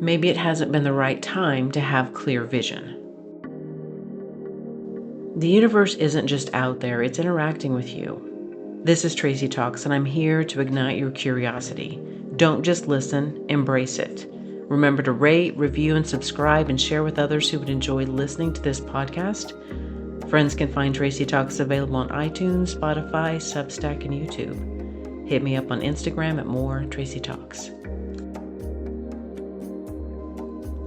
maybe it hasn't been the right time to have clear vision. The universe isn't just out there, it's interacting with you. This is Tracy Talks, and I'm here to ignite your curiosity. Don't just listen, embrace it. Remember to rate, review, and subscribe and share with others who would enjoy listening to this podcast. Friends can find Tracy Talks available on iTunes, Spotify, Substack, and YouTube. Hit me up on Instagram at more Tracy Talks.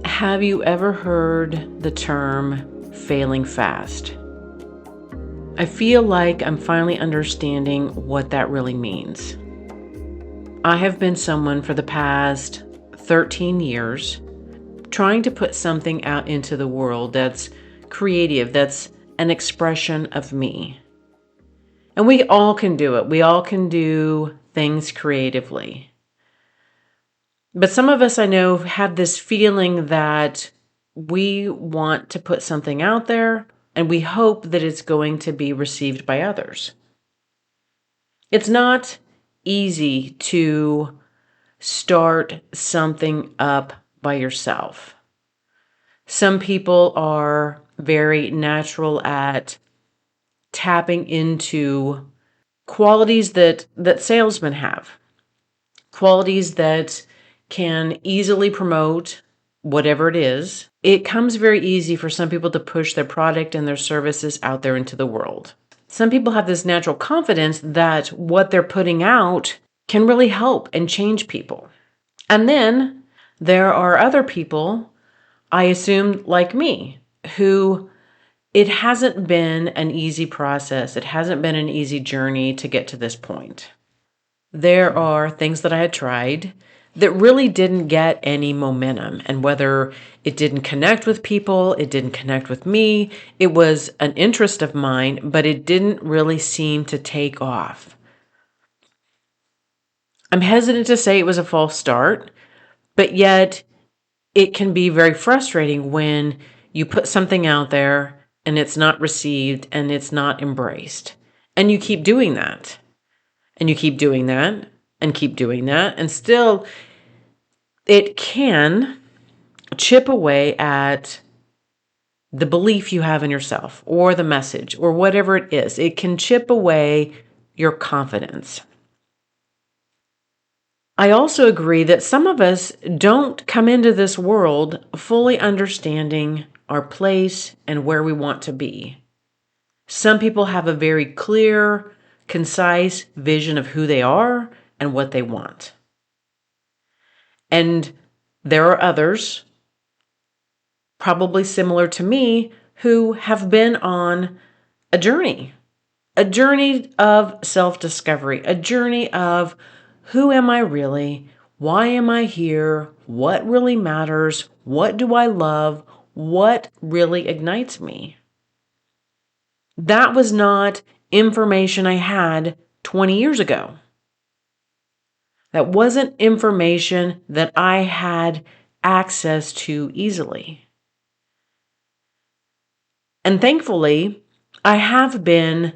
Have you ever heard the term failing fast? I feel like I'm finally understanding what that really means. I have been someone for the past 13 years trying to put something out into the world that's creative, that's an expression of me. And we all can do it. We all can do things creatively. But some of us I know have this feeling that we want to put something out there and we hope that it's going to be received by others. It's not easy to start something up by yourself. Some people are very natural at tapping into qualities that salesmen have, qualities that can easily promote whatever it is. It comes very easy for some people to push their product and their services out there into the world. Some people have this natural confidence that what they're putting out can really help and change people. And then there are other people, I assume like me, who it hasn't been an easy process. It hasn't been an easy journey to get to this point. There are things that I had tried that really didn't get any momentum. And whether it didn't connect with people, it didn't connect with me, it was an interest of mine, but it didn't really seem to take off. I'm hesitant to say it was a false start, but yet it can be very frustrating when you put something out there and it's not received and it's not embraced. And you keep doing that. And you keep doing that and keep doing that. And still, it can chip away at the belief you have in yourself or the message or whatever it is. It can chip away your confidence. I also agree that some of us don't come into this world fully understanding our place and where we want to be. Some people have a very clear, concise vision of who they are and what they want. And there are others, probably similar to me, who have been on a journey of self-discovery, a journey of who am I really? Why am I here? What really matters? What do I love? What really ignites me? That was not information I had 20 years ago. That wasn't information that I had access to easily. And thankfully, I have been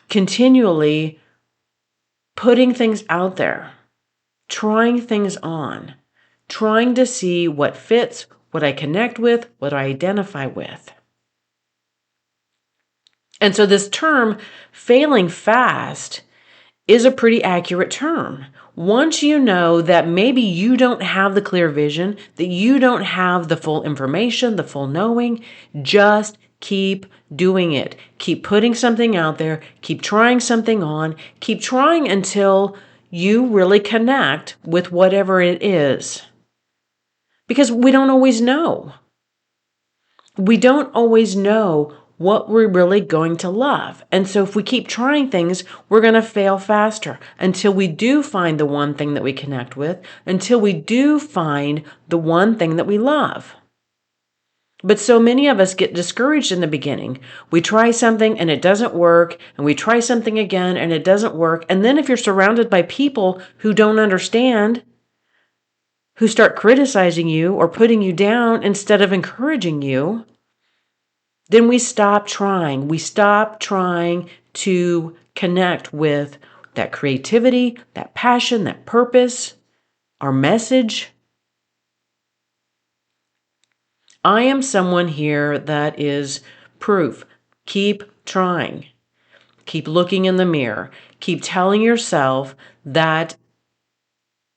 continually putting things out there, trying things on, trying to see what fits, what I connect with, what I identify with. And so this term, failing fast, is a pretty accurate term. Once you know that maybe you don't have the clear vision, that you don't have the full information, the full knowing, just keep doing it. Keep putting something out there. Keep trying something on. Keep trying until you really connect with whatever it is. Because we don't always know. We don't always know what we're really going to love. And so if we keep trying things, we're going to fail faster until we do find the one thing that we connect with, until we do find the one thing that we love. But so many of us get discouraged in the beginning. We try something and it doesn't work, and we try something again and it doesn't work. And then if you're surrounded by people who don't understand, who start criticizing you or putting you down instead of encouraging you, then we stop trying. We stop trying to connect with that creativity, that passion, that purpose, our message. I am someone here that is proof. Keep trying. Keep looking in the mirror. Keep telling yourself that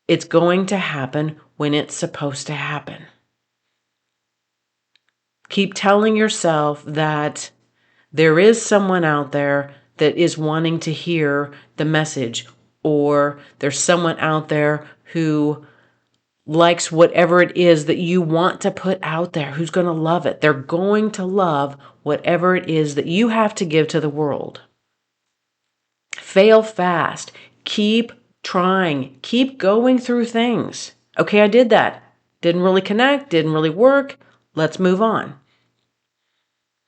it's going to happen when it's supposed to happen. Keep telling yourself that there is someone out there that is wanting to hear the message, or there's someone out there who likes whatever it is that you want to put out there, who's going to love it. They're going to love whatever it is that you have to give to the world. Fail fast. Keep trying. Keep going through things. Okay, I did that. Didn't really connect, didn't really work. Let's move on.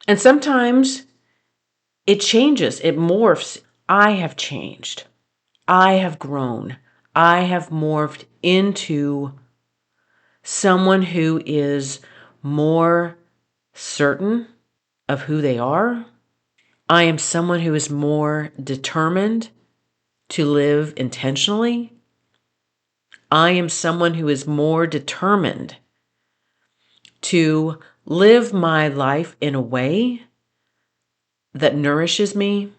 And sometimes it changes, it morphs. I have changed. I have grown. I have morphed into someone who is more certain of who they are. I am someone who is more determined to live intentionally. I am someone who is more determined to live my life in a way that nourishes me,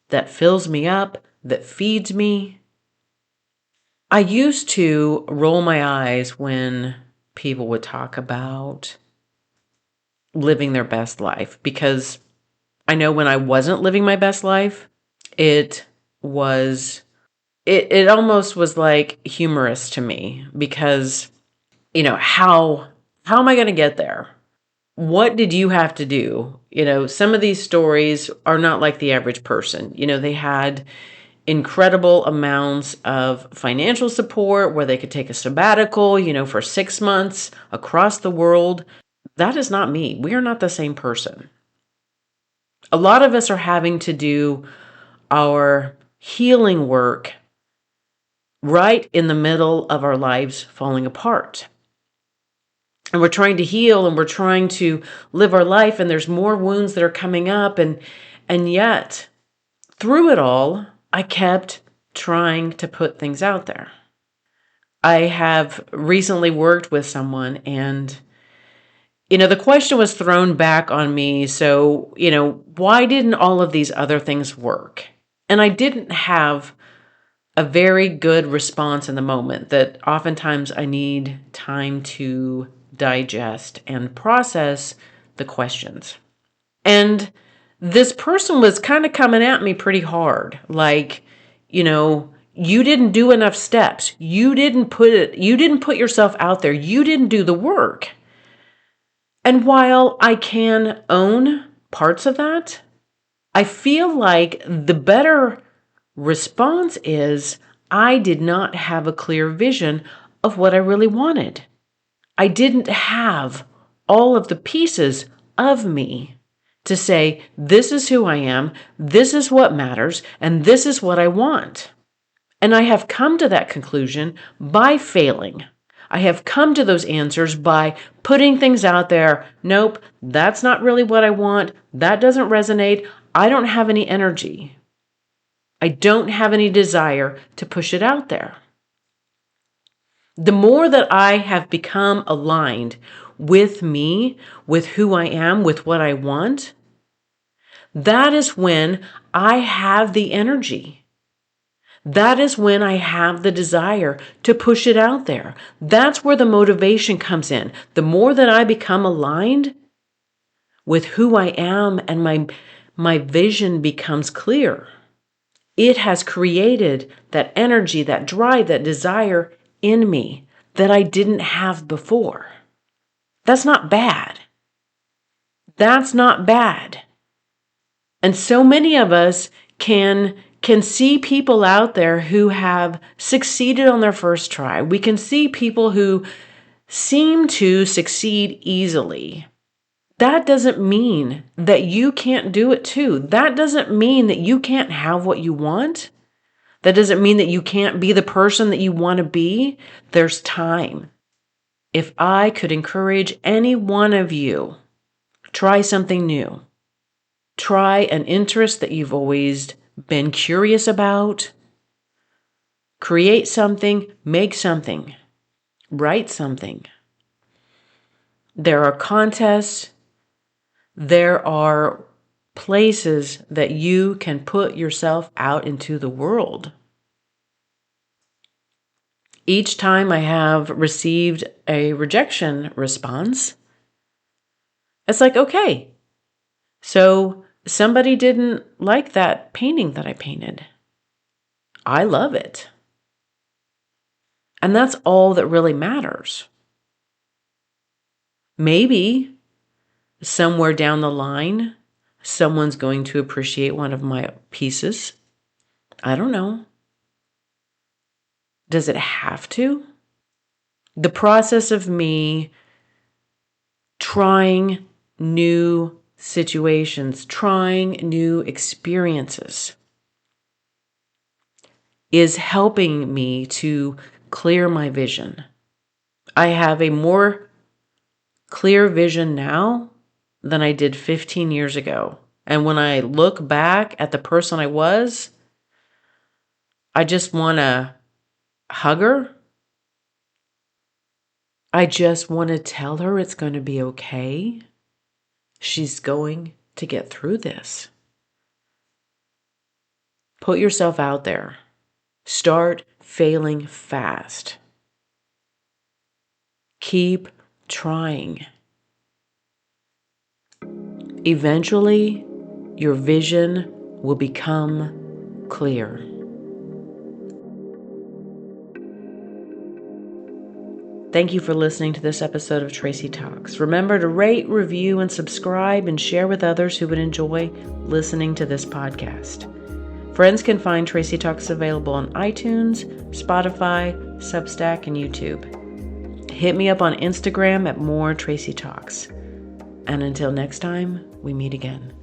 that fills me up, that feeds me. I used to roll my eyes when people would talk about living their best life, because I know when I wasn't living my best life, it almost was like humorous to me, because, how am I going to get there? What did you have to do? Some of these stories are not like the average person. They had incredible amounts of financial support where they could take a sabbatical, for 6 months across the world. That is not me. We are not the same person. A lot of us are having to do our healing work right in the middle of our lives falling apart. And we're trying to heal, and we're trying to live our life, and there's more wounds that are coming up. And yet, through it all, I kept trying to put things out there. I have recently worked with someone, and, the question was thrown back on me. So, why didn't all of these other things work? And I didn't have a very good response in the moment. That oftentimes I need time to digest and process the questions. And this person was kind of coming at me pretty hard. Like, you didn't do enough steps. You didn't put yourself out there. You didn't do the work. And while I can own parts of that, I feel like the better response is I did not have a clear vision of what I really wanted. I didn't have all of the pieces of me to say, this is who I am, this is what matters, and this is what I want. And I have come to that conclusion by failing. I have come to those answers by putting things out there. Nope, that's not really what I want. That doesn't resonate. I don't have any energy. I don't have any desire to push it out there. The more that I have become aligned with me, with who I am, with what I want, that is when I have the energy. That is when I have the desire to push it out there. That's where the motivation comes in. The more that I become aligned with who I am, and my vision becomes clear, it has created that energy, that drive, that desire in me that I didn't have before. That's not bad. That's not bad. And so many of us can see people out there who have succeeded on their first try. We can see people who seem to succeed easily. That doesn't mean that you can't do it too. That doesn't mean that you can't have what you want. That doesn't mean that you can't be the person that you want to be. There's time. If I could encourage any one of you, try something new. Try an interest that you've always been curious about. Create something, make something, write something. There are contests. There are places that you can put yourself out into the world. Each time I have received a rejection response, it's like, okay, so somebody didn't like that painting that I painted. I love it. And that's all that really matters. Maybe somewhere down the line, someone's going to appreciate one of my pieces. I don't know. Does it have to? The process of me trying new situations, trying new experiences is helping me to clear my vision. I have a more clear vision now than I did 15 years ago. And when I look back at the person I was, I just want to hug her. I just want to tell her it's going to be okay. She's going to get through this. Put yourself out there. Start failing fast. Keep trying. Eventually, your vision will become clear. Thank you for listening to this episode of Tracy Talks. Remember to rate, review, and subscribe and share with others who would enjoy listening to this podcast. Friends can find Tracy Talks available on iTunes, Spotify, Substack, and YouTube. Hit me up on Instagram at more Tracy Talks. And until next time, we meet again.